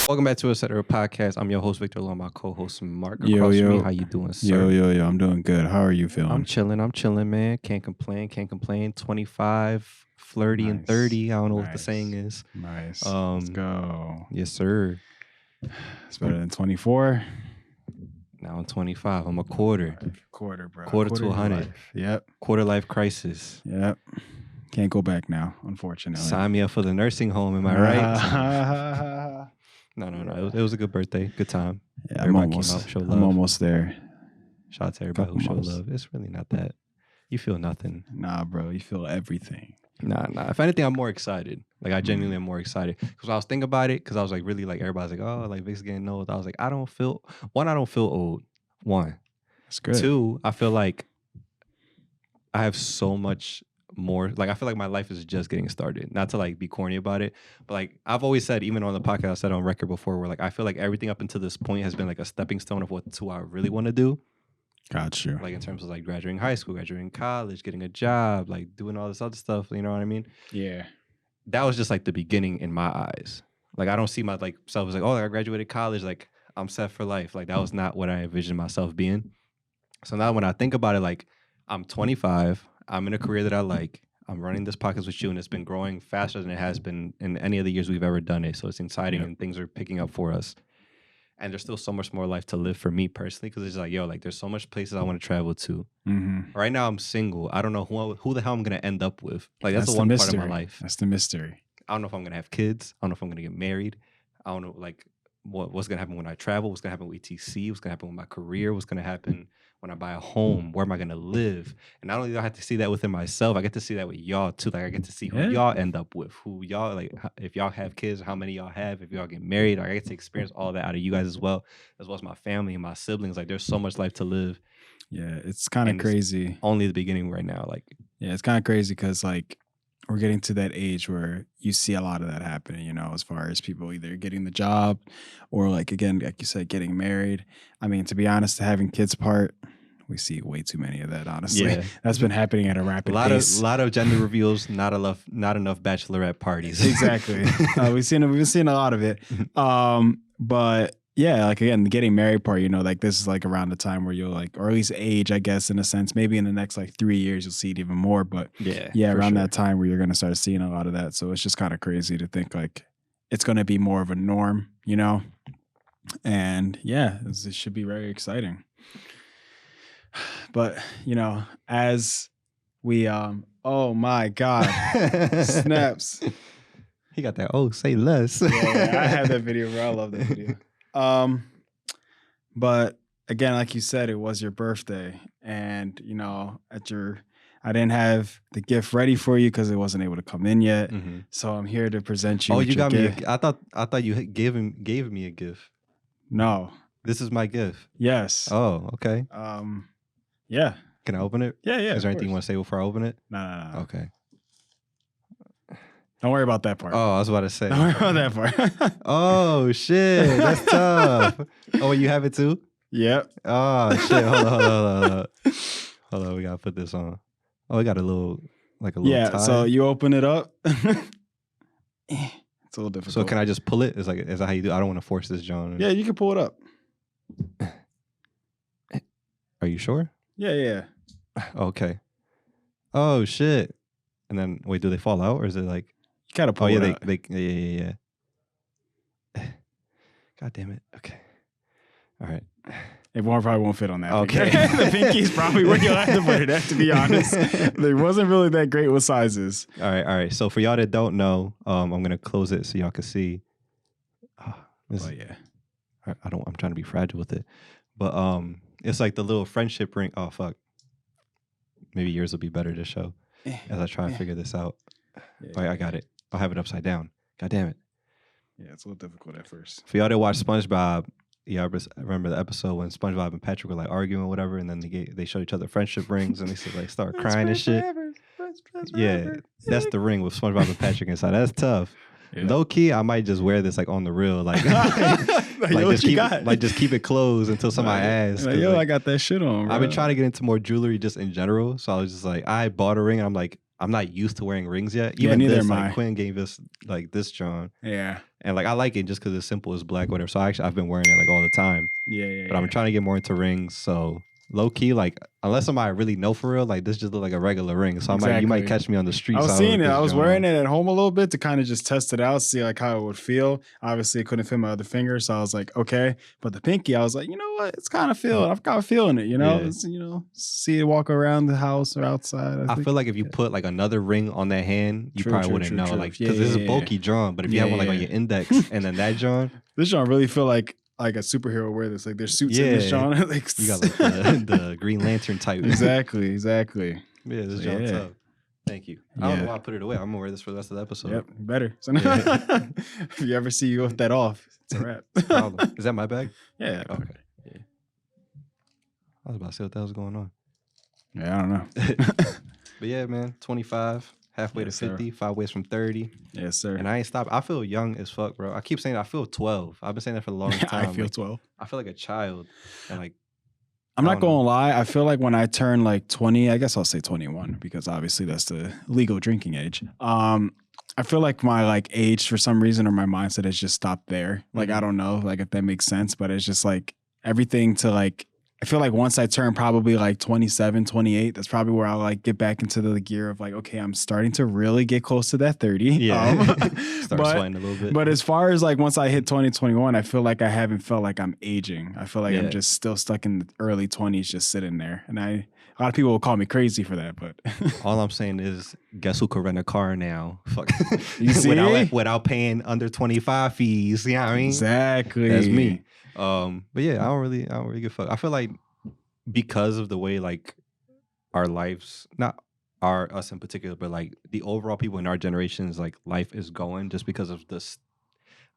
Welcome back to a Cetera podcast. I'm your host, Victor, along with my co-host, Mark. Yo, Across from yo. me. How you doing, sir? Yo. I'm doing good. How are you feeling? I'm chilling, man. Can't complain. 25, flirty, and Nice. 30. I don't know what the Nice. saying is. Nice. Let's go. Yes, sir. It's better than 24. Now I'm 25. I'm a quarter. Quarter, bro. Quarter to 100. life. Yep. Quarter life crisis. Yep. Can't go back now, unfortunately. Sign me up for the nursing home. Am I right? No. It was a good birthday. Good time. Yeah, Everybody came out, showed love. I'm almost there. Shout out to everybody who showed love. It's really not that. You feel nothing. Nah, bro. You feel everything. Nah. If anything, I'm more excited. Like, I genuinely am more excited. Because I was thinking about it, because I was like, really, like, everybody's like, oh, like, Vic's getting old. I was like, I don't feel old. One. That's good. Two, I feel like I have so much more. Like, I feel like my life is just getting started. Not to, like, be corny about it. But, like, I've always said, even on the podcast, I said on record before, where, like, I feel like everything up until this point has been, like, a stepping stone of what I really want to do. Got you. Like, in terms of, like, graduating high school, graduating college, getting a job, like, doing all this other stuff. You know what I mean? Yeah. That was just, like, the beginning in my eyes. Like, I don't see my, like, self as, like, oh, I graduated college. Like, I'm set for life. Like, that was not what I envisioned myself being. So now when I think about it, like, I'm 25. I'm in a career that I like. I'm running this podcast with you, and it's been growing faster than it has been in any of the years we've ever done it. So it's exciting, and things are picking up for us. And there's still so much more life to live for me personally, because it's like, yo, like, there's so much places I want to travel to. Mm-hmm. Right now, I'm single. I don't know who the hell I'm going to end up with. Like, that's the one mystery. part of my life. That's the mystery. I don't know if I'm going to have kids. I don't know if I'm going to get married. I don't know, like, what's going to happen when I travel, what's going to happen with ETC, what's going to happen with my career, what's going to happen when I buy a home, where am I going to live? And not only do I have to see that within myself, I get to see that with y'all too. Like, I get to see who y'all end up with, who y'all, like, if y'all have kids, how many y'all have, if y'all get married. Like, I get to experience all that out of you guys as well as my family and my siblings. Like, there's so much life to live. Yeah, it's kind of crazy. Only the beginning right now. Like, yeah, it's kind of crazy because, like, we're getting to that age where you see a lot of that happening, you know, as far as people either getting the job or, like, again, like you said, getting married. I mean, to be honest, having kids part, we see way too many of that, honestly. Yeah. That's been happening at a rapid pace. A lot of gender reveals, not enough bachelorette parties. Exactly. We've been seeing a lot of it. But yeah, like, again, the getting married part, you know, like, this is like around the time where you'll, like, or at least age, I guess, in a sense, maybe in the next like 3 years, you'll see it even more. But yeah, around that time where you're going to start seeing a lot of that. So it's just kind of crazy to think like it's going to be more of a norm, you know? And yeah, it should be very exciting. But, you know, as we, oh my God, snaps. He got that, oh, say less. Yeah, I have that video, bro. I love that video. But again, like you said, it was your birthday, and you know, I didn't have the gift ready for you because it wasn't able to come in yet. Mm-hmm. So I'm here to present you. Oh, you got me. I thought you gave me a gift. No, this is my gift. Yes. Oh, okay. Yeah. Can I open it? Yeah. Is there anything you want to say before I open it? No. Okay. Don't worry about that part. Oh, I was about to say. Don't worry about that part. Oh, shit. That's tough. Oh, you have it too? Yep. Oh, shit. Hold on. We got to put this on. Oh, we got a little tie. So you open it up. It's a little difficult. So can I just pull it? Is that how you do? I don't want to force this, John. Yeah, you can pull it up. Are you sure? Yeah. Okay. Oh, shit. And then, wait, do they fall out or is it like... You gotta pull it out. Yeah. God damn it. Okay. All right. It probably won't fit on that. Okay. The pinky's probably where you'll have to put it, to be honest. There wasn't really that great with sizes. All right. So for y'all that don't know, I'm going to close it so y'all can see. Yeah. I'm trying to be fragile with it. But it's like the little friendship ring. Oh, fuck. Maybe yours will be better to show as I try and figure this out. Yeah. All right, I got it. I'll have it upside down. God damn it. Yeah, it's a little difficult at first. For y'all that watch SpongeBob, yeah, I remember the episode when SpongeBob and Patrick were like arguing or whatever, and then they showed each other friendship rings, and they like start crying and shit. Yeah, that's the ring with SpongeBob and Patrick inside. That's tough. Yeah. Low key, I might just wear this like on the real, like just keep it closed until somebody asks. Like, I got that shit on. Bro. I've been trying to get into more jewelry just in general, so I was just like, I bought a ring, and I'm like, I'm not used to wearing rings yet. Yeah, Even neither this, am like I. Quinn gave us like this John, Yeah. and like I like it just because it's simple, it's black, whatever. So I've been wearing it like all the time. Yeah, yeah, But I'm yeah. trying to get more into rings. So low key, like unless somebody really know for real, like this just look like a regular ring. So you might Exactly. catch me on the street. I was So seeing it. this I was John wearing on. it at home a little bit to kind of just test it out, see like how it would feel. Obviously, it couldn't fit my other finger, so I was like, okay. But the pinky, I was like, you know what? It's kind of feeling. I've got feeling it. You know, Yeah. it's, see it walk around the house or outside. I think. feel like if you put like another ring on that hand, you True, probably true, wouldn't true, know, true. like Yeah, because this is yeah, bulky John. But if you yeah, have one like on yeah. your index and then that John, this John really feel like a superhero wear this. Like there's suits in this yeah, John. Like, you got like the Green Lantern type. exactly. Yeah, this So, John's yeah. up. Thank you. I don't know Yeah. why I put it away. I'm gonna wear this for the rest of the episode. Yep, better. So Yeah. if you ever see you with that off, it's a wrap. Problem. Is that my bag? Yeah. Okay. Yeah. I was about to say what the hell's going on. Yeah, I don't know. But yeah, man, 25, halfway Yes, to 50, 5 ways from 30. Yes, sir. And I ain't stopped. I feel young as fuck, bro. I keep saying I feel 12. I've been saying that for the longest time. I feel like, 12. I feel like a child. And like I'm I not don't know. gonna lie. I feel like when I turn like 20, I guess I'll say 21 because obviously that's the legal drinking age. I feel like my like age for some reason or my mindset has just stopped there. Like I don't know, like if that makes sense, but it's just like everything to like. I feel like once I turn probably like 27, 28, that's probably where I'll like get back into the gear of like, okay, I'm starting to really get close to that 30. Yeah. Start sweating a little bit. But as far as like once I hit 2021, I feel like I haven't felt like I'm aging. I feel like I'm just still stuck in the early 20s, just sitting there. And a lot of people will call me crazy for that, but all I'm saying is, guess who could rent a car now? Fuck. You see? without paying under 25 fees. You know what I mean? Exactly. That's me. But yeah, I don't really give a fuck. I feel like because of the way like our lives, not us in particular, but like the overall people in our generations, like life is going just because of this.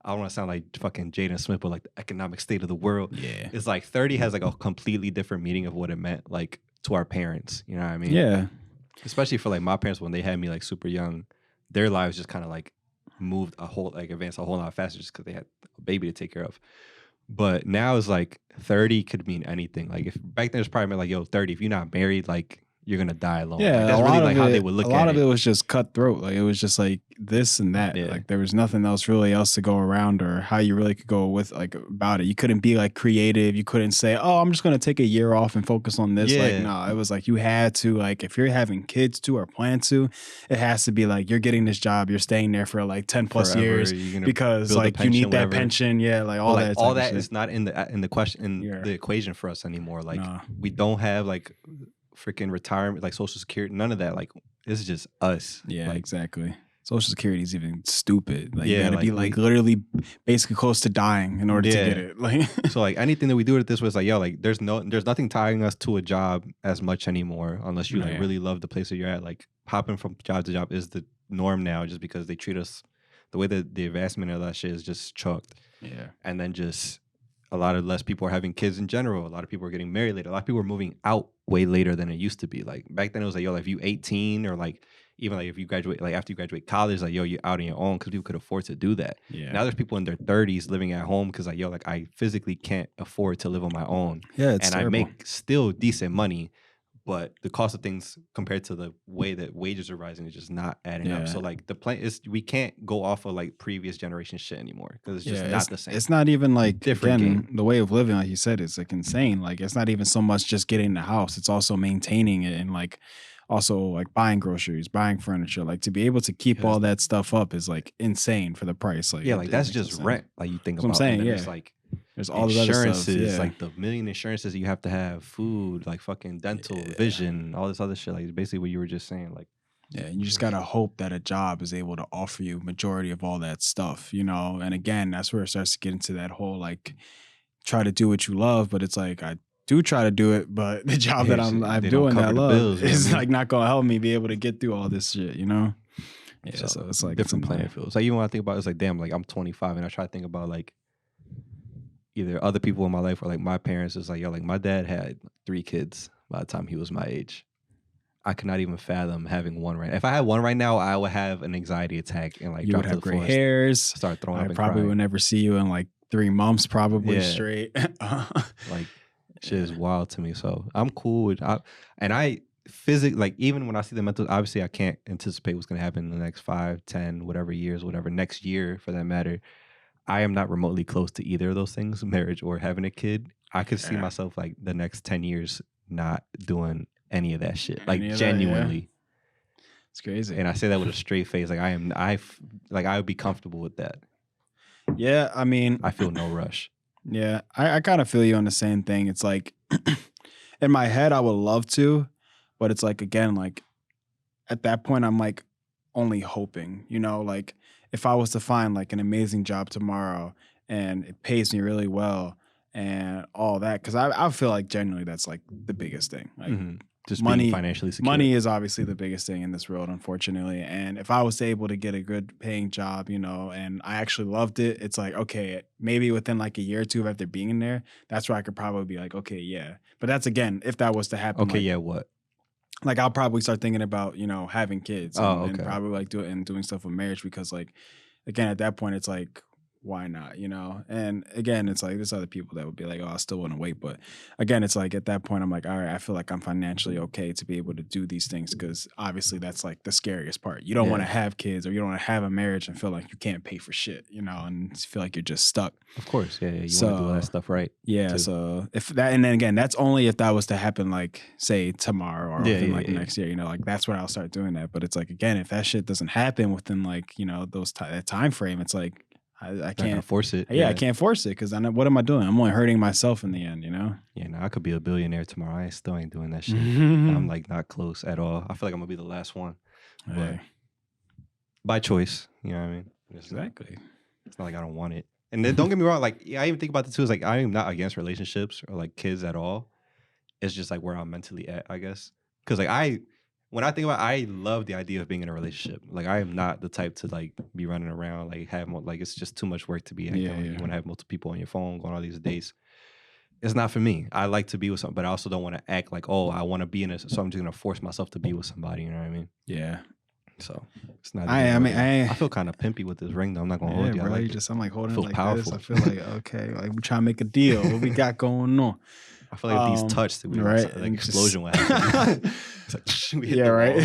I don't want to sound like fucking Jaden Smith, but like the economic state of the world. Yeah. It's like 30 has like a completely different meaning of what it meant like to our parents. You know what I mean? Yeah. Especially for like my parents when they had me like super young, their lives just kind of like advanced a whole lot faster just because they had a baby to take care of. But now it's like 30 could mean anything. Like if back then it's probably meant like, yo, 30, if you're not married, like you're gonna die alone. Yeah, like, that's really like how they would look at it. A lot of it was just cutthroat. Like it was just like this and that. Yeah. Like there was nothing else really else to go around or how you really could go with like about it. You couldn't be like creative. You couldn't say, oh, I'm just gonna take a year off and focus on this. Yeah. Like no, it was like you had to like if you're having kids too or plan to, it has to be like you're getting this job, you're staying there for like 10 plus Forever, years because like you need that pension. Yeah, like all that. All that is not in the question in the equation for us anymore. Like we don't have like freaking retirement, like Social Security, none of that. Like it's just us. Yeah, like, exactly. Social Security is even stupid. Like yeah, you gotta be like literally basically close to dying in order to get it. Like so like anything that we do at this was like, yo, like there's nothing tying us to a job as much anymore unless you like really love the place that you're at. Like hopping from job to job is the norm now just because they treat us the way that the advancement of that shit is just chucked. Yeah. And then just a lot of less people are having kids in general. A lot of people are getting married later. A lot of people are moving out way later than it used to be. Like back then it was like, yo, like if you 18 or like even like if you graduate, like after you graduate college, like yo, you're out on your own because people could afford to do that. Yeah. Now there's people in their 30s living at home because like, yo, like I physically can't afford to live on my own. Yeah, it's and terrible. I make still decent money, but the cost of things compared to the way that wages are rising is just not adding up. So like the plan is we can't go off of like previous generation shit anymore because it's just not the same. It's not even like Different again, the way of living, like you said, is like insane. Like it's not even so much just getting the house; it's also maintaining it and like also like buying groceries, buying furniture. Like to be able to keep all that stuff up is like insane for the price. Like like that's just rent. Like you think about. That's what I'm saying. It's like there's all the insurances, other stuff. like the million insurances you have to have, food, like fucking dental, vision, all this other shit. Like basically what you were just saying. Like yeah, you just gotta hope that a job is able to offer you majority of all that stuff, you know. And again, that's where it starts to get into that whole like try to do what you love, but it's like I do try to do it, but the job that I'm doing that I love is like not gonna help me be able to get through all this shit, you know. Yeah, so it's like different playing fields. Like even when I think about it, it's like damn, like I'm 25 and I try to think about like either other people in my life or like my parents. It's like yo, like my dad had 3 kids by the time he was my age. I could not even fathom having one right. If I had one right now, I would have an anxiety attack and like you drop would to have the gray floor, hairs. Start throwing I up. And probably crying. would never see you in like 3 months, probably straight. Like shit is wild to me. So I'm cool with physically, like even when I see the mental, obviously I can't anticipate what's going to happen in the next 5, 10, whatever years, whatever next year for that matter. I am not remotely close to either of those things, marriage or having a kid. I could see Yeah. myself like the next 10 years not doing any of that shit. Like Any of that, yeah. genuinely. It's crazy. And I say that with a straight face. Like I would be comfortable with that. Yeah, I mean, I feel no rush. yeah, I kind of feel you on the same thing. It's like in my head, I would love to, but it's like, again, like at that point, I'm like only hoping, you know, like if I was to find like an amazing job tomorrow and it pays me really well and all that, because I feel like genuinely that's like the biggest thing. Like Just money, being financially secure. money is obviously the biggest thing in this world, unfortunately. And if I was able to get a good paying job, you know, and I actually loved it, it's like, okay, maybe within like a year or two after being in there, that's where I could probably be like, okay, yeah. But that's again, if that was to happen. Okay, like, yeah, what? Like I'll probably start thinking about, you know, having kids and, Oh, and okay. probably like doing stuff with marriage, because like, again, at that point, it's like, why not, you know? And again, it's like there's other people that would be like, oh, I still want to wait. But again, it's like at that point, I'm like, all right, I feel like I'm financially okay to be able to do these things, because obviously that's like the scariest part. You don't want to have kids, or you don't want to have a marriage and feel like you can't pay for shit, you know, and feel like you're just stuck. Of course, yeah. You want to do all that stuff right. Yeah, too. so if that, and then again, that's only if that was to happen, like say tomorrow or within like next year, you know, like that's when I'll start doing that. But it's like, again, if that shit doesn't happen within like, you know, that time frame, it's like I can't force it. Yeah, I can't force it, because what am I doing? I'm only hurting myself in the end, you know? Yeah, no, I could be a billionaire tomorrow. I still ain't doing that shit. I'm like not close at all. I feel like I'm gonna be the last one, but by choice. You know what I mean? Exactly. It's not like I don't want it. And then don't get me wrong. Like I even think about this too. Is like I am not against relationships or like kids at all. It's just like where I'm mentally at, I guess. Because like when I think about it, I love the idea of being in a relationship. Like I am not the type to like be running around, like have like it's just too much work to be acting. You want to have multiple people on your phone, going on all these dates. It's not for me. I like to be with somebody, but I also don't want to act like, oh, I want to be in this, so I'm just gonna force myself to be with somebody. You know what I mean? Yeah. So it's not. I feel kind of pimpy with this ring though. I'm not gonna hold you. Bro, I like I'm like holding it like powerful. this. I feel like, okay, like we trying to make a deal. What we got going on? I feel like if these touched, we right? Like explosion would happen. It's like, we hit yeah, right.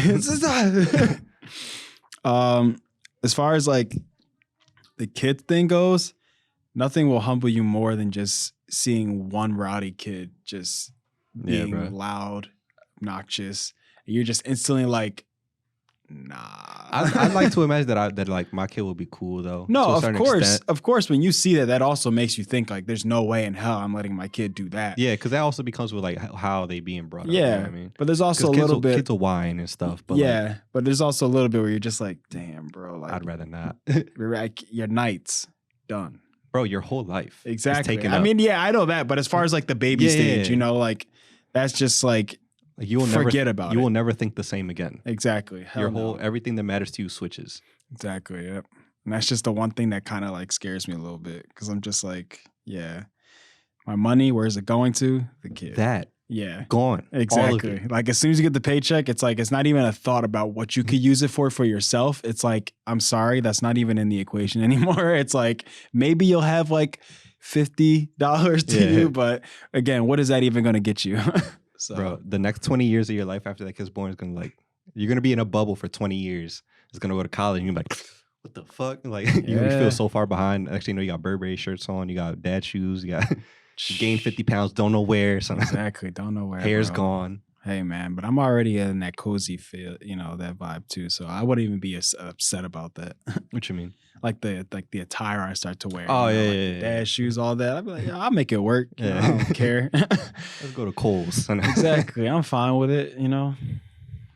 As far as like the kid thing goes, nothing will humble you more than just seeing one rowdy kid just being loud, obnoxious. You're just instantly like, nah. I'd like to imagine that like my kid will be cool though. No, of course. When you see that, that also makes you think like, there's no way in hell I'm letting my kid do that. Yeah, because that also becomes with like how they being brought up. Yeah, you know what I mean, but there's also a little bit kids will whine and stuff. But yeah, like, but there's also a little bit where you're just like, damn, bro. Like, I'd rather not. Your night's done, bro. Your whole life, exactly. I mean, yeah, I know that, but as far as like the baby stage, you know, like that's just like. Like you will forget about it. You will never think the same again. Exactly. Everything that matters to you switches. Exactly. Yep. And that's just the one thing that kind of like scares me a little bit, because I'm just like, yeah, my money, where's it going to? The kid. Yeah. Gone. Exactly. Like as soon as you get the paycheck, it's like, it's not even a thought about what you could use it for yourself. It's like, I'm sorry, that's not even in the equation anymore. It's like, maybe you'll have like $50 to you, but again, what is that even going to get you? So. Bro, the next 20 years of your life after that kid's born is gonna like, you're gonna be in a bubble for 20 years. It's gonna go to college and you're like, what the fuck? Like you feel so far behind. Actually, you know, you got Burberry shirts on, you got dad shoes, you gained 50 pounds, don't know where. Something. Exactly, don't know where. Hair's gone. Hey man, but I'm already in that cozy feel, you know, that vibe too. So I wouldn't even be upset about that. What you mean? Like the attire I start to wear. Oh, you know, yeah, dad shoes, all that. I'd be like, I'll make it work. You know, I don't care. Let's go to Kohl's. Exactly. I'm fine with it, you know.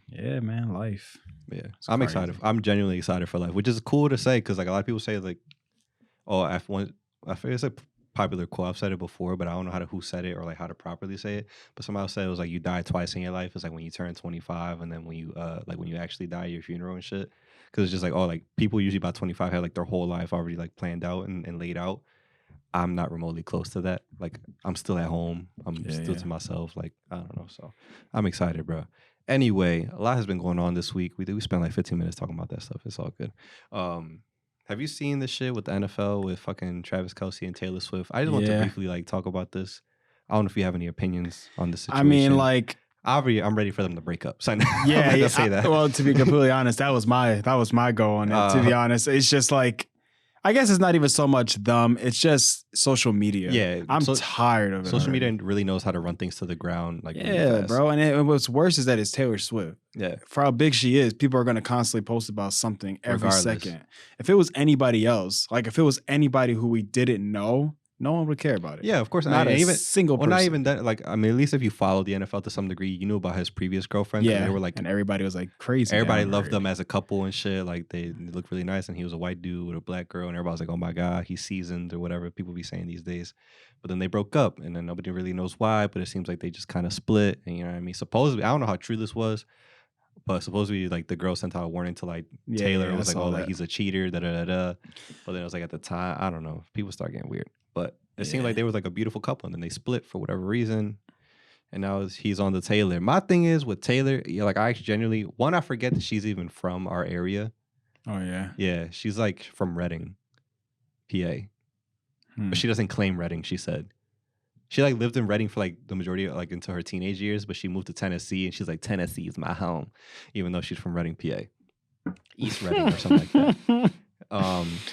Yeah, man, life. Yeah. I'm excited. I'm genuinely excited for life, which is cool to say, because like a lot of people say like, oh, I forget it's a popular quote. I've said it before, but I don't know who said it or like how to properly say it. But somebody said it was like you die twice in your life. It's like when you turn 25 and then when you actually die, your funeral and shit. Because it's just like, oh, like people usually about 25 have like their whole life already like planned out and laid out. I'm not remotely close to that. Like I'm still at home. I'm still to myself. Like I don't know. So I'm excited, bro. Anyway, a lot has been going on this week. We spent like 15 minutes talking about that stuff. It's all good. Have you seen this shit with the NFL with fucking Travis KELCE and Taylor Swift? I just want to briefly like talk about this. I don't know if you have any opinions on the situation. I mean, like I'm ready for them to break up. So I'm Yeah, not yeah. gonna say that. Well, to be completely honest, that was my go on it. To be honest, it's just like, I guess it's not even so much them. It's just social media. Yeah, I'm tired of it. Social already. media really knows how to run things to the ground. Like really Yeah, fast. bro. And what's worse is that it's Taylor Swift. Yeah, For how big she is, people are going to constantly post about something every Regardless. second. If it was anybody else, like if it was anybody who we didn't know, no one would care about it. Yeah, of course. Not a single person. Well, not even that. Like, I mean, at least if you follow the NFL to some degree, you knew about his previous girlfriend. Yeah, they were like, and everybody was like crazy. everybody loved them as a couple and shit. Like they looked really nice, and he was a white dude with a black girl, and everybody was like, "Oh my god, he's seasoned" or whatever people be saying these days. But then they broke up, and then nobody really knows why. But it seems like they just kind of split. And you know what I mean? Supposedly, I don't know how true this was, but supposedly, like the girl sent out a warning to like Taylor. It was like, "Oh, like he's a cheater." Da da da da. But then it was like at the time, I don't know. People start getting weird, but it seemed like they was like a beautiful couple, and then they split for whatever reason. And now he's on the Taylor. My thing is with Taylor, yeah, like I genuinely, I forget that she's even from our area. Oh yeah, yeah, she's like from Reading, PA, but she doesn't claim Reading. She said she like lived in Reading for like the majority of like into her teenage years, but she moved to Tennessee, and she's like, Tennessee is my home, even though she's from Reading, PA, East Reading or something like that.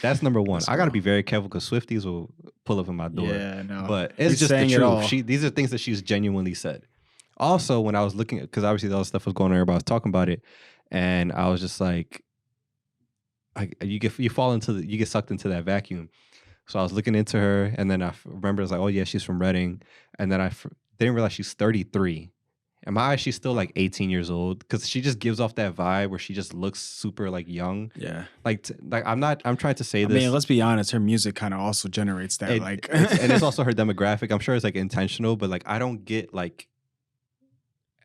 That's number one. I got to be very careful because Swifties will pull up in my door. Yeah, no. But it's just the truth. These are things that she's genuinely said. Also, when I was looking, because obviously all this stuff was going on, everybody was talking about it, and I was just like, you get sucked into that vacuum. So I was looking into her, and then I remember I was like, oh yeah, she's from Reading, and then I didn't realize she's 33. In my eyes, she's still like 18 years old because she just gives off that vibe where she just looks super like young. Yeah. Like I'm trying to say this. I mean, let's be honest, her music kind of also generates that. And it's also her demographic. I'm sure it's like intentional, but like I don't get like,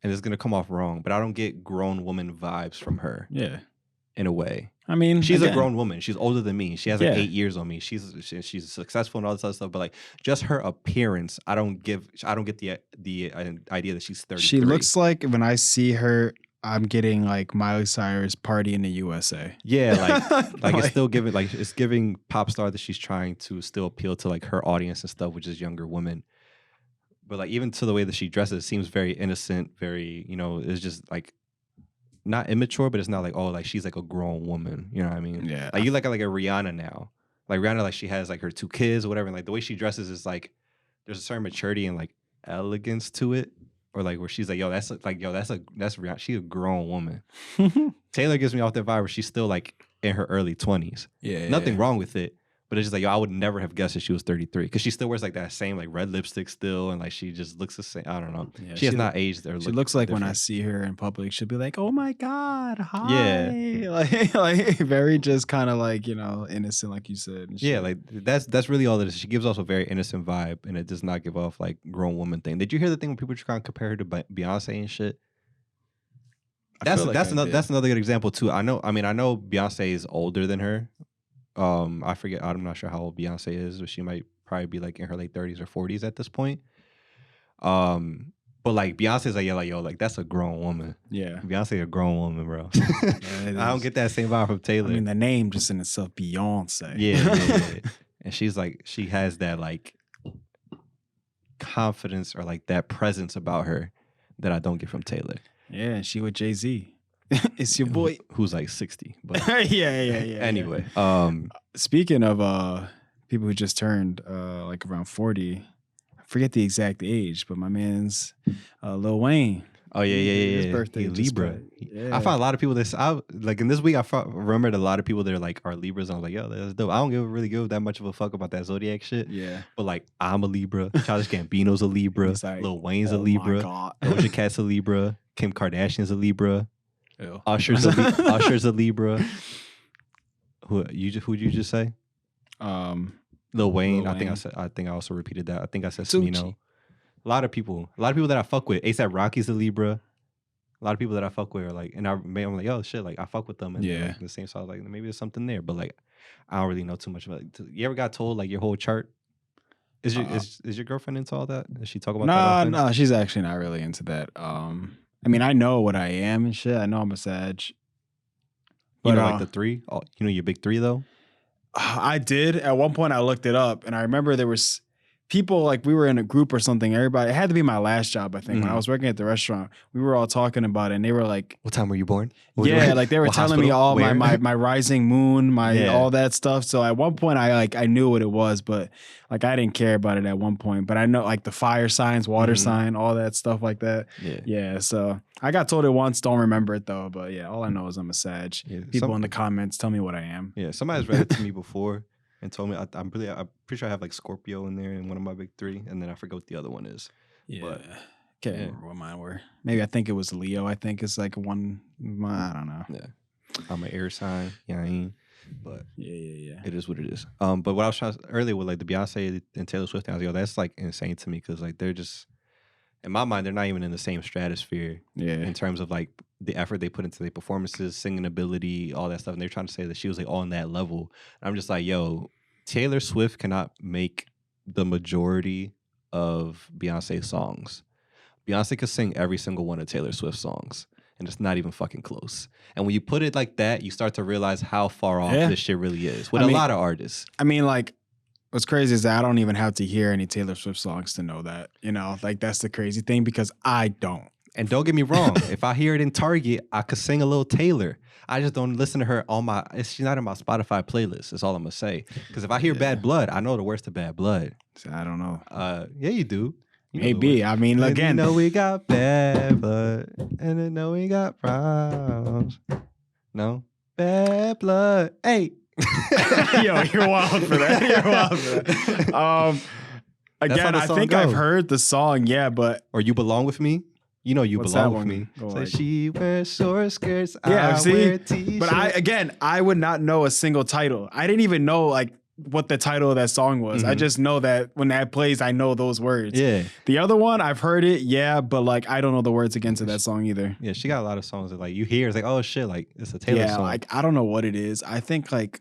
and it's going to come off wrong, but I don't get grown woman vibes from her. Yeah. In a way. I mean, she's a grown woman. She's older than me. She has like 8 years on me. She's successful and all this other stuff. But like just her appearance, I don't get the idea that she's 33. She looks like when I see her, I'm getting like Miley Cyrus Party in the USA. Yeah, like it's still giving it's giving pop star that she's trying to still appeal to like her audience and stuff, which is younger women. But like even to the way that she dresses, it seems very innocent, very it's just like. Not immature, but it's not like, oh, like she's like a grown woman. You know what I mean? Yeah. Like you like a Rihanna now. Like Rihanna, like she has like her 2 kids or whatever. And like the way she dresses is like there's a certain maturity and like elegance to it. Or like where she's like, that's Rihanna. She's a grown woman. Taylor gives me off that vibe where she's still like in her early 20s. Yeah. Nothing wrong with it. But it's just like, I would never have guessed that she was 33 because she still wears like that same like red lipstick still, and like she just looks the same. I don't know. Yeah, she has not aged. She looks like different. When I see her in public, she'll be like, "Oh my god, hi!" Yeah, like very just kind of like innocent, like you said. Yeah, like that's really all it is. She gives off a very innocent vibe, and it does not give off like grown woman thing. Did you hear the thing when people were trying to compare her to Beyonce and shit? That's another good example too. I know Beyonce is older than her. I forget. I'm not sure how old Beyonce is, but she might probably be like in her late 30s or 40s at this point. But like Beyonce's like, yo, like that's a grown woman. Yeah, Beyonce a grown woman, bro. I don't get that same vibe from Taylor. I mean, the name just in itself, Beyonce. Yeah. And she's like, she has that like confidence or like that presence about her that I don't get from Taylor. Yeah, she with Jay-Z. It's your boy who's like 60. But yeah. Anyway, speaking of people who just turned like around 40, I forget the exact age, but my man's Lil Wayne. Oh yeah. His birthday, Libra. Yeah. I find a lot of people that like in this week. Remembered a lot of people that are like are Libras. And I was like, yo, that's dope. I don't really give that much of a fuck about that zodiac shit. Yeah, but like I'm a Libra. Childish Gambino's a Libra. Like, Lil Wayne's a Libra. Doja Cat's a Libra. Kim Kardashian's a Libra. Ew. Usher's a Libra. Who'd you just say? Lil Wayne. I think I also repeated that. I think I said Smino. A lot of people that I fuck with. A$AP Rocky's a Libra. A lot of people that I fuck with are like, and I'm like, oh shit, like I fuck with them. And yeah, like, the same. So I was like, maybe there's something there, but like, I don't really know too much about it. You ever got told like your whole chart? Is your girlfriend into all that? Does she talk about that? No, she's actually not really into that. I mean, I know what I am and shit. I know I'm a Sag. But, like the 3? Oh, your big 3 though? I did. At one point I looked it up and I remember there was people, like, we were in a group or something. Everybody, it had to be my last job, I think. When I was working at the restaurant, we were all talking about it, and they were like, "What time were you born?" Yeah, like they were what telling me hospital? all Where? my rising moon, Yeah. all that stuff. So at one point, I knew what it was, but like I didn't care about it at one point. But I know like the fire signs, water sign, all that stuff like that. Yeah. So I got told it once, don't remember it though. But yeah, all I know is I'm a Sag. Yeah, People in the comments tell me what I am. Yeah, somebody's read it to me before and told me I'm pretty sure I have like Scorpio in there in one of my big 3, and then I forget what the other one is. Yeah. But, Can't remember what mine were. Maybe I think it was Leo. I think it's like one. I don't know. Yeah, I'm an air sign. Yeah, I ain't. But yeah, it is what it is. But what I was trying to, earlier with like the Beyonce and Taylor Swift thing, I was like, yo, that's like insane to me because like they're just, in my mind, they're not even in the same stratosphere. Yeah. In terms of like the effort they put into their performances, singing ability, all that stuff, and they're trying to say that she was like on that level. And I'm just like, yo, Taylor Swift cannot make the majority of Beyonce's songs. Beyonce could sing every single one of Taylor Swift's songs, and it's not even fucking close. And when you put it like that, you start to realize how far off this shit really is with a lot of artists. I mean, like, what's crazy is that I don't even have to hear any Taylor Swift songs to know that, you know, like that's the crazy thing because I don't. And don't get me wrong, if I hear it in Target, I could sing a little Taylor. I just don't listen to her on my, she's not in my Spotify playlist, is all I'm gonna say. Because if I hear Bad Blood, I know the words to Bad Blood. I don't know. Yeah, you do. Maybe. I mean, again. You know we got bad blood, and I know we got problems. No? Bad blood. Hey. Yo, you're wild for that. You're wild for that. Again, I think I've heard the song, yeah, but. Or You Belong With Me? You know You Belong With Me. Like, she wears short skirts, yeah, I wear t-shirts. But I would not know a single title. I didn't even know, like, what the title of that song was. I just know that when that plays, I know those words. Yeah. The other one, I've heard it, yeah, but like I don't know the words again to that song either. Yeah, she got a lot of songs that like you hear, it's like, oh shit, like it's a Taylor song. Like I don't know what it is. I think like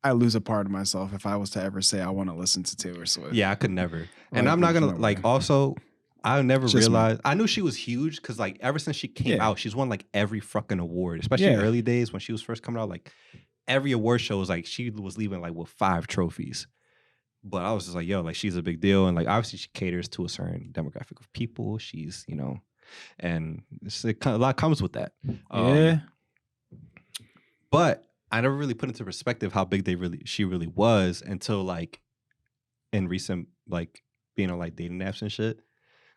I lose a part of myself if I was to ever say I want to listen to Taylor Swift. Yeah, I could never. And I'm not gonna like also I never realized I knew she was huge because like ever since she came out, she's won like every fucking award, especially in early days when she was first coming out, like every award show was like she was leaving like with 5 trophies. But I was just like, yo, like she's a big deal. And like obviously she caters to a certain demographic of people. She's, you know, and a lot comes with that. Yeah. But I never really put into perspective how big she really was until like in recent like being on like dating apps and shit.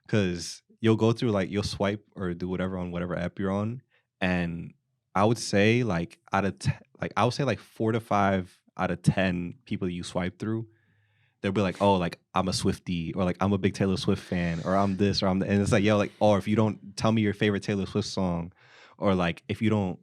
Cause you'll go through like you'll swipe or do whatever on whatever app you're on. And I would say like I would say like 4 to 5 out of 10 people you swipe through, they'll be like, oh, like I'm a Swiftie, or like I'm a big Taylor Swift fan, or I'm this, or I'm that. And it's like, yo, like, or if you don't tell me your favorite Taylor Swift song, or like if you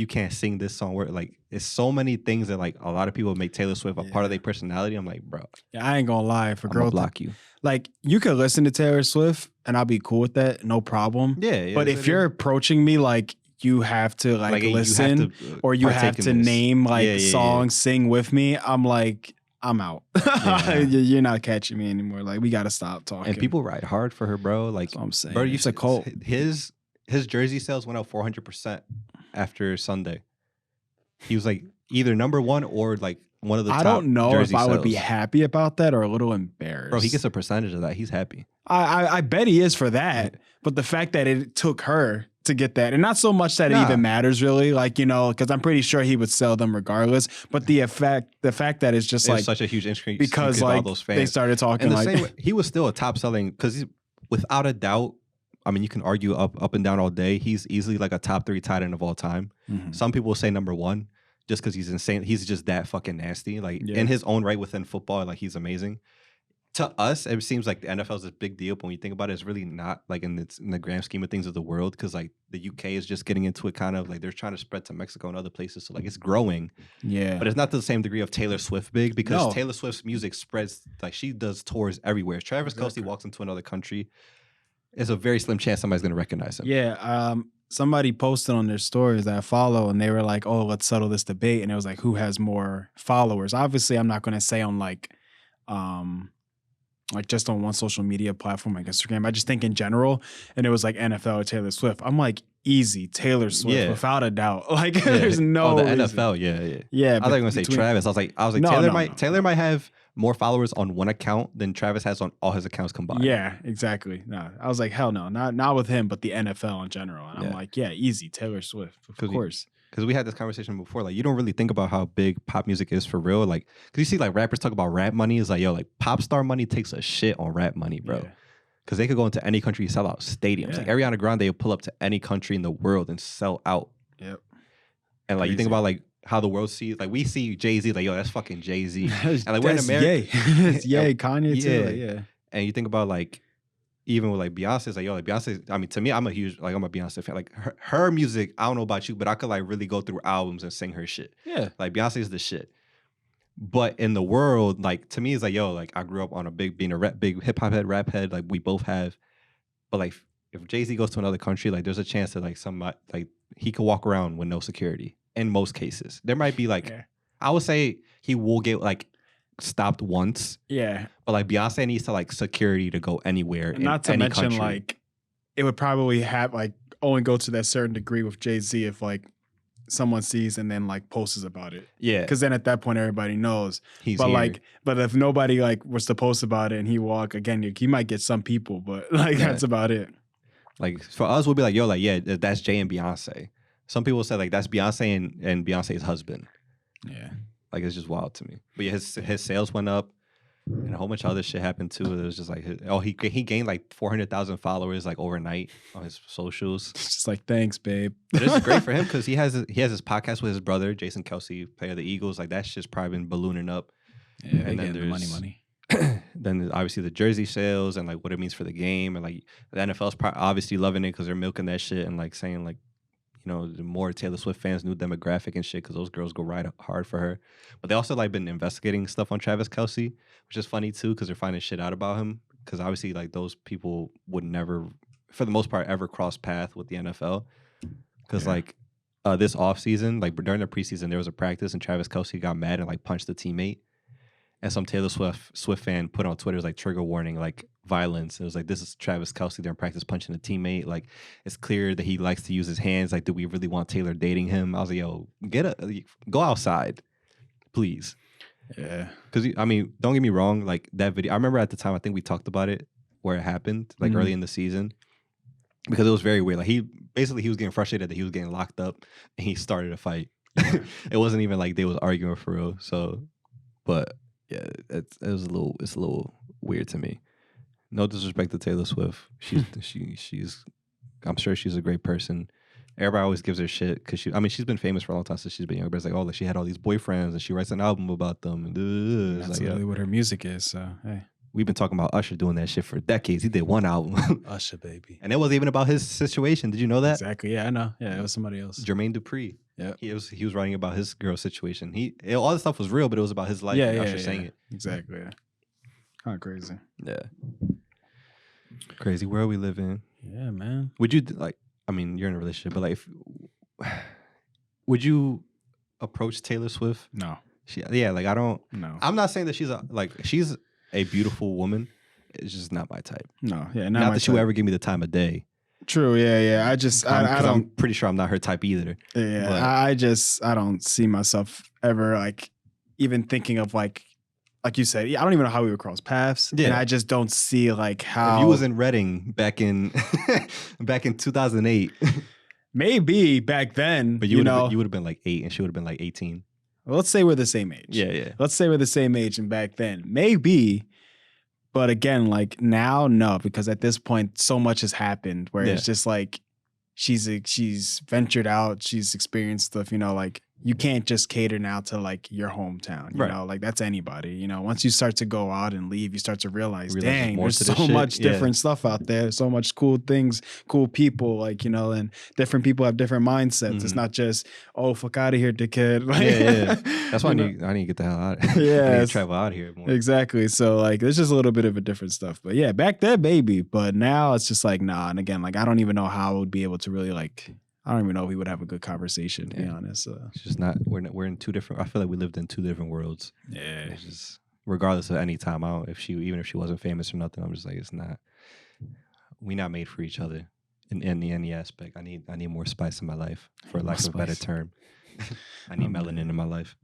can't sing this song, where like it's so many things that like a lot of people make Taylor Swift a part of their personality. I'm like, bro, yeah, I ain't gonna lie, for girls block you. Like you could listen to Taylor Swift and I'll be cool with that, no problem. Yeah. But if you're approaching me like you have to like listen or you have to name like songs, sing with me, I'm like, I'm out. Yeah. You're not catching me anymore. Like we gotta stop talking. And people ride hard for her, bro. Like that's what I'm saying. Bro, it's a cult. His jersey sales went up 400% after Sunday. He was like either number 1 or like one of the top. I don't know if I would be sales. happy about that or a little embarrassed. Bro, he gets a percentage of that. He's happy. I bet he is for that. But the fact that it took her to get that, and not so much that it even matters really, like, you know, because I'm pretty sure he would sell them regardless. But the fact that it's just like such a huge increase because like all those fans. They started talking and the like same way, he was still a top selling because without a doubt. I mean, you can argue up and down all day. He's easily like a top 3 tight end of all time. Mm-hmm. Some people will say number 1 just because he's insane. He's just that fucking nasty. Like in his own right within football, like he's amazing. To us, it seems like the NFL is a big deal, but when you think about it, it's really not like in the grand scheme of things of the world because like the UK is just getting into it kind of like they're trying to spread to Mexico and other places. So like it's growing. Yeah. But it's not to the same degree of Taylor Swift big because Taylor Swift's music spreads, like she does tours everywhere. If Travis Kelce walks into another country, there's a very slim chance somebody's going to recognize him. Yeah. Somebody posted on their stories that I follow and they were like, oh, let's settle this debate. And it was like, who has more followers? Obviously, I'm not going to say on like just on one social media platform like Instagram. I just think in general. And it was like NFL or Taylor Swift. I'm like, easy, Taylor Swift, without a doubt. Like there's no the reason. NFL, yeah. Yeah. I thought you were going to say Travis. I was like, no, Taylor might have more followers on one account than Travis has on all his accounts combined. Yeah, exactly. No, I was like, hell no, not with him, but the NFL in general. And I'm Yeah. like, yeah, easy, Taylor Swift, of course. Because we had this conversation before, like you don't really think about how big pop music is for real. Like, because you see like rappers talk about rap money, is like, yo, like pop star money takes a shit on rap money, bro. Yeah. Because they could go into any country, sell out stadiums. Yeah. Like Ariana Grande will pull up to any country in the world and sell out. Yep. And like you think Crazy. about like how the world sees, like we see Jay-Z, like, yo, that's fucking Jay-Z. And like we're in That's America. Yay, Kanye too. Yeah. Like, yeah. And you think about like, even with like Beyonce, it's like, yo, like Beyonce, I mean, to me, I'm a Beyonce fan. Like her music, I don't know about you, but I could like really go through albums and sing her shit. Yeah. Like Beyonce is the shit. But in the world, like to me, it's like, yo, like I grew up on being a big hip hop head, rap head, like we both have. But like if Jay-Z goes to another country, like there's a chance that like somebody like he could walk around with no security in most cases. There might be like, I would say he will get like stopped once. Yeah. But like Beyonce needs to like security to go anywhere. And not to mention country. like it would probably have like only go to that certain degree with Jay-Z if like someone sees and then like posts about it. Yeah. Because then at that point everybody knows. He's but here. like, but if nobody like was to post about it and he walk again, he might get some people, but like that's about it. Like for us, we'll be like, yo, like yeah, that's Jay and Beyonce. Some people say like that's Beyonce and Beyonce's husband. Yeah. Like it's just wild to me. But yeah, his sales went up, and a whole bunch of other shit happened too. It was just like, he gained like 400,000 followers like overnight on his socials. It's just like, thanks, babe. But this is great for him because he has his podcast with his brother Jason KELCE, player of the Eagles. Like that shit's probably been ballooning up. Yeah, and then there's money. Then there's obviously the jersey sales and like what it means for the game, and like the NFL's obviously loving it because they're milking that shit and like saying like, you know, the more Taylor Swift fans, new demographic and shit, because those girls go right hard for her. But they also like been investigating stuff on Travis KELCE, which is funny too, because they're finding shit out about him. Because obviously, like those people would never, for the most part, ever cross path with the NFL. Because like this offseason, like during the preseason, there was a practice and Travis KELCE got mad and like punched the teammate. And some Taylor Swift fan put on Twitter, like trigger warning, like violence. It was like, this is Travis KELCE during practice punching a teammate. Like it's clear that he likes to use his hands. Like, do we really want Taylor dating him? I was like, yo, go outside, please. Yeah. Because I mean, don't get me wrong. Like that video, I remember at the time, I think we talked about it where it happened, like early in the season, because it was very weird. Like he was getting frustrated that he was getting locked up, and he started a fight. It wasn't even like they was arguing for real. So, but. Yeah, it's a little weird to me. No disrespect to Taylor Swift. She's I'm sure she's a great person. Everybody always gives her shit because she's been famous for a long time since she's been young. But it's like, oh, like she had all these boyfriends and she writes an album about them. And that's like, really what her music is. So hey, we've been talking about Usher doing that shit for decades. He did one album, Usher baby, and it wasn't even about his situation. Did you know that? Exactly. Yeah, I know. Yeah, it was somebody else. Jermaine Dupri. Yeah, he was writing about his girl situation. All the stuff was real, but it was about his life. Yeah, saying it. Exactly. Yeah. Kind of crazy. Yeah. Crazy world we live in. Yeah, man. Would you like? I mean, you're in a relationship, but like, would you approach Taylor Swift? No. Like I don't. No. I'm not saying that she's a beautiful woman. It's just not my type. No. Yeah. Not that she will ever give me the time of day. True. Yeah. I don't. I'm pretty sure I'm not her type either. Yeah. But I don't see myself ever like even thinking of like you said. I don't even know how we would cross paths. Yeah. And I just don't see like how if you was in Reading back in 2008. Maybe back then, But you would have been like 8 and she would have been like 18. Well, let's say we're the same age. Yeah. Let's say we're the same age and back then. Maybe. But again, like now, no, because at this point, so much has happened where it's just like she's ventured out, she's experienced stuff, like you can't just cater now to like your hometown, you know, like that's anybody, once you start to go out and leave, you start to realize dang, there's so much different stuff out there, so much cool things, cool people, like, and different people have different mindsets. It's not just, oh, fuck out of here, dickhead. Like, That's why I need to get the hell out of here. Yeah. I need to travel out here more. Exactly. So like there's just a little bit of a different stuff. But yeah, back then, baby. But now it's just like, nah. And again, like I don't even know how I would be able to really like, I don't even know if we would have a good conversation, to be honest. It's just not, we're in two different, I feel like we lived in two different worlds. Yeah. It's just, regardless of any time, even if she wasn't famous or nothing, I'm just like, it's not, we not made for each other in any aspect. I need more spice in my life, for lack of a better term. I need melanin in my life.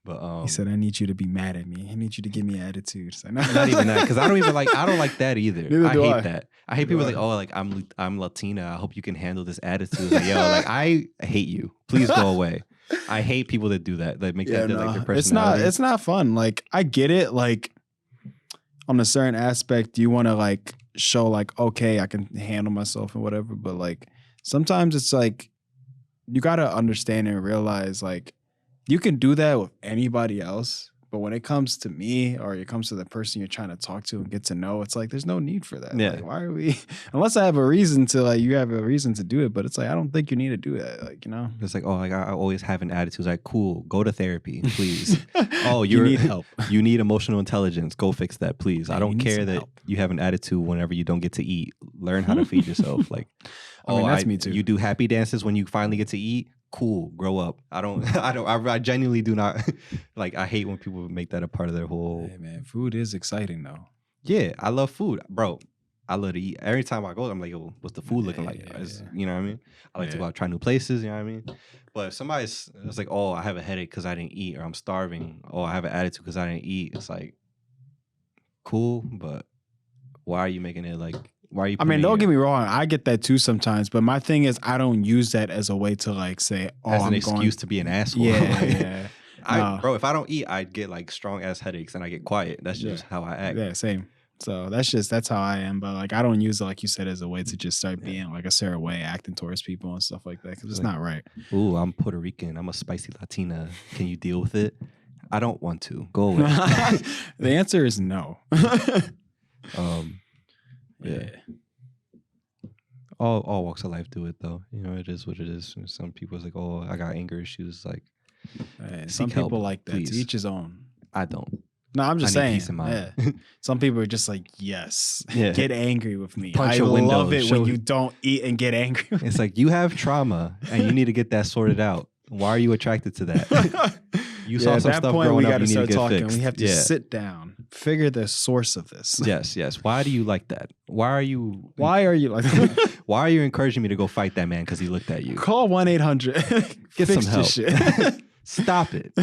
But He said, "I need you to be mad at me. I need you to give me attitude." So, not even that, because I don't like that either. Neither I do hate I. that. I hate people like, oh, like I'm Latina. I hope you can handle this attitude. Like, yo, like I hate you. Please go away. I hate people that do that. That make that like their personality. It's not fun. Like I get it. Like on a certain aspect, you want to like show like, okay, I can handle myself and whatever. But like sometimes it's like you gotta understand and realize like you can do that with anybody else. But when it comes to me or it comes to the person you're trying to talk to and get to know, it's like there's no need for that. Yeah. Like, why are we unless I have a reason to like you have a reason to do it, but it's like I don't think you need to do that. Like, you know? It's like, oh, like I always have an attitude. Like, cool, go to therapy, please. Oh, you need help. You need emotional intelligence. Go fix that, please. Yeah, I don't care that you have an attitude whenever you don't get to eat. Learn how to feed yourself. Like, I mean, that's me too. You do happy dances when you finally get to eat. Cool, grow up. I genuinely do not like. I hate when people make that a part of their whole. Hey man, food is exciting though. Yeah, I love food, bro. I love to eat. Every time I go, I'm like, yo, what's the food looking like? You know what I mean? I like to go out try new places. You know what I mean? But if somebody's it's like, oh, I have a headache because I didn't eat, or I'm starving. Oh, I have an attitude because I didn't eat. It's like, cool, but why are you making it like? Why are you? I mean, don't get me wrong. I get that too sometimes, but my thing is, I don't use that as a way to like say, "Oh, as an excuse to be an asshole." Yeah, yeah. Bro, if I don't eat, I get like strong ass headaches and I get quiet. That's just how I act. Yeah, same. So that's how I am. But like, I don't use it like you said as a way to just start being like a certain way, acting towards people and stuff like that because it's not right. Ooh, I'm Puerto Rican. I'm a spicy Latina. Can you deal with it? I don't want to. Go away. The answer is no. Yeah. All walks of life do it though. You know, it is what it is. Some people is like, oh, I got anger issues. Like, some help, people like that. please. To each his own. I don't. No, I'm just saying. Peace of mind. Yeah. Some people are just like, yes, get angry with me. Punch I a window, love it when you don't eat and get angry. It's like you have trauma and you need to get that sorted out. Why are you attracted to that? You saw some stuff growing up. You need to get fixed. We have to sit down, figure the source of this. Yes. Why do you like that? Why are you like that? Why are you encouraging me to go fight that man because he looked at you? Call 1-800. Get some help. Shit. Stop it.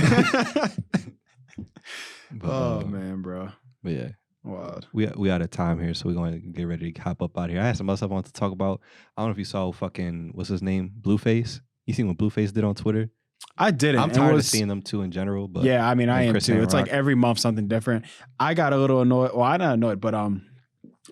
But, man, bro. But yeah. Wild. We out of time here, so we're going to get ready to hop up out of here. I had some other stuff I want to talk about. I don't know if you saw fucking, what's his name? Blueface. You seen what Blueface did on Twitter? I didn't. I'm tired of seeing them too in general. But yeah, I mean, I am too. It's like every month something different. I got a little annoyed. Well, I'm not annoyed, but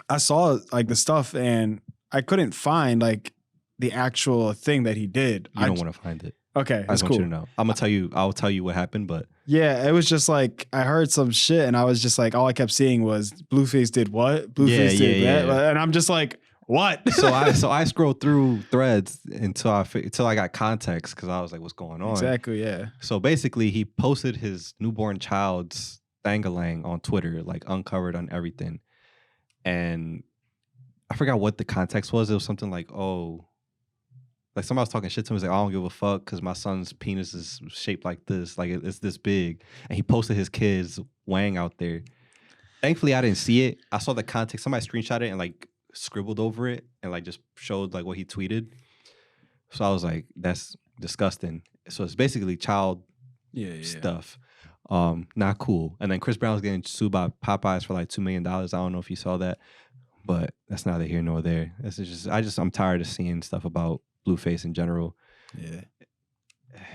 I saw like the stuff and I couldn't find like the actual thing that he did. You don't want to find it. Okay, I just want you to know. I'll tell you what happened, but yeah, it was just like I heard some shit and I was just like, all I kept seeing was Blueface did what? Blueface did that, and I'm just like, what? So I scrolled through threads until I got context because I was like, what's going on? Exactly, yeah. So basically, he posted his newborn child's thangalang on Twitter, like uncovered on everything, and I forgot what the context was. It was something like, oh. Like somebody was talking shit to him. He's like, I don't give a fuck because my son's penis is shaped like this. Like it's this big. And he posted his kids wang out there. Thankfully, I didn't see it. I saw the context. Somebody screenshot it and like scribbled over it and like just showed like what he tweeted. So I was like, that's disgusting. So it's basically child stuff. Not cool. And then Chris Brown was getting sued by Popeyes for like $2 million. I don't know if you saw that. But that's neither here nor there. I'm tired of seeing stuff about Blueface in general. Yeah,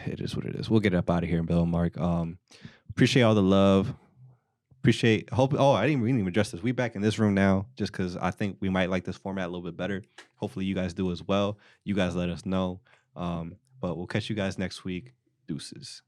it is what it is. We'll get up out of here, Bill and Mark. Appreciate all the love. I didn't even address this. We back in this room now, just because I think we might like this format a little bit better. Hopefully, you guys do as well. You guys let us know. But we'll catch you guys next week. Deuces.